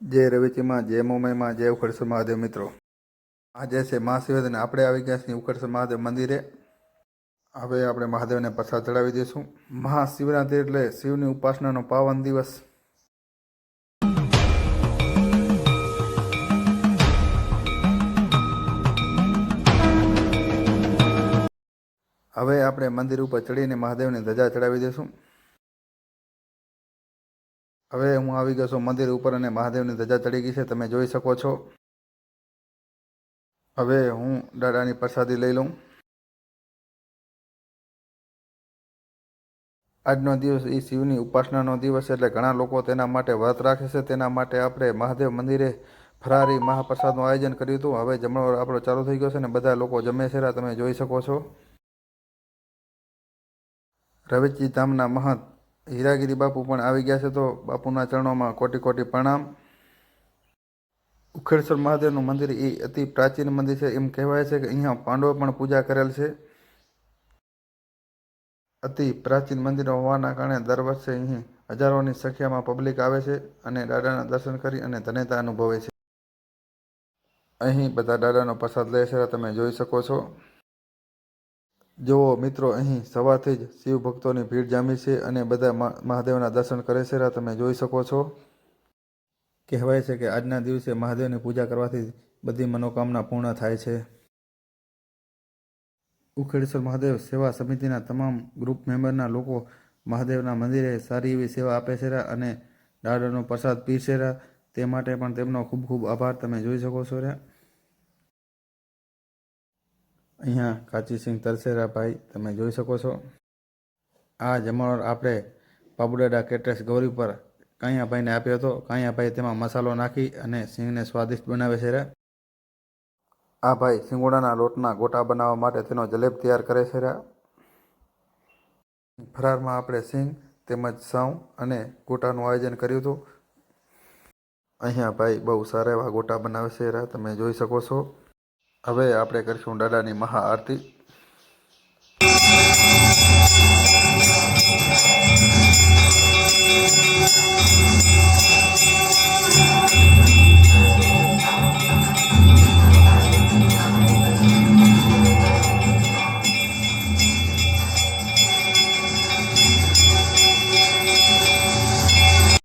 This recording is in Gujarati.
जय रविचीमा जय मुंबईमा जय उखड़सर महादेव मित्रों। आज है महाशिवरात्रि ने આપણે આવી ગયા છીએ ઉખડસર મહાદેવ મંદિરે। હવે આપણે મહાદેવને પ્રસાદ ચડાવી દઈશું। મહાશિવરાત્રિ એટલે શિવની ઉપાસનાનો પાવન દિવસ। હવે આપણે મંદિર ઉપર ચડીને મહાદેવને ધજા ચડાવી દઈશું। હવે હું આવી ગયો છું મંદિર ઉપર અને મહાદેવની ધજા ચડી ગઈ છે, તમે જોઈ શકો છો। હવે હું દાદાની પ્રસાદી લઈ લઉં। આજનો દિવસ એ શિવની ઉપાસનાનો દિવસ એટલે ઘણા લોકો તેના માટે વ્રત રાખે છે। તેના માટે આપણે મહાદેવ મંદિરે ફરારી મહાપ્રસાદનું આયોજન કર્યું હતું। હવે જમણવાર આપણો ચાલુ થઈ ગયો છે અને બધા લોકો જમે છે, તમે જોઈ શકો છો। રવેચી ધામના મહંત હીરાગીરી બાપુ પણ આવી ગયા છે, તો બાપુના ચરણોમાં કોટી કોટી પ્રણામ। ઉખેડસર મહાદેવનું મંદિર એ અતિ પ્રાચીન મંદિર છે। એમ કહેવાય છે કે અહીંયા પાંડવો પણ પૂજા કરેલ છે। અતિ પ્રાચીન મંદિર હોવાના કારણે દર વર્ષે અહીં હજારોની સંખ્યામાં પબ્લિક આવે છે અને દાદાના દર્શન કરી અને ધન્યતા અનુભવે છે। અહીં બધા દાદાનો પ્રસાદ લે છે, તમે જોઈ શકો છો। જુઓ મિત્રો, અહીં સવારથી જ શિવ ભક્તોની ભીડ જામી છે અને બધા મહાદેવના દર્શન કરે છે, તમે જોઈ શકો છો। કહેવાય છે કે આજના દિવસે મહાદેવની પૂજા કરવાથી બધી મનોકામના પૂર્ણ થાય છે। ઉખેડસર મહાદેવ સેવા સમિતિના તમામ ગ્રુપ મેમ્બરના લોકો મહાદેવના મંદિરે સારી એવી સેવા આપે છે અને દાદાનો પ્રસાદ પીરસે છે, તે માટે પણ તેમનો ખૂબ ખૂબ આભાર, તમે જોઈ શકો છો। અહીંયા કાચીસિંહ તરસેરા ભાઈ, તમે જોઈ શકો છો। આ જમણવાર આપણે બાબુદાદા કેટરર્સ ગૌરી પર કાંયાભાઈને આપ્યો હતો। કાંયાભાઈ તેમાં મસાલો નાખી અને સિંગને સ્વાદિષ્ટ બનાવે છે। આ ભાઈ સિંગોડાના લોટના ગોટા બનાવવા માટે તેનો જલેબ તૈયાર કરે છે। ફરારમાં આપણે સિંગ તેમજ સાવ અને ગોટાનું આયોજન કર્યું હતું। અહીંયા ભાઈ બહુ સારા એવા ગોટા બનાવે છે, તમે જોઈ શકો છો। હવે આપણે કરીશું દાદાની મહાઆરતી।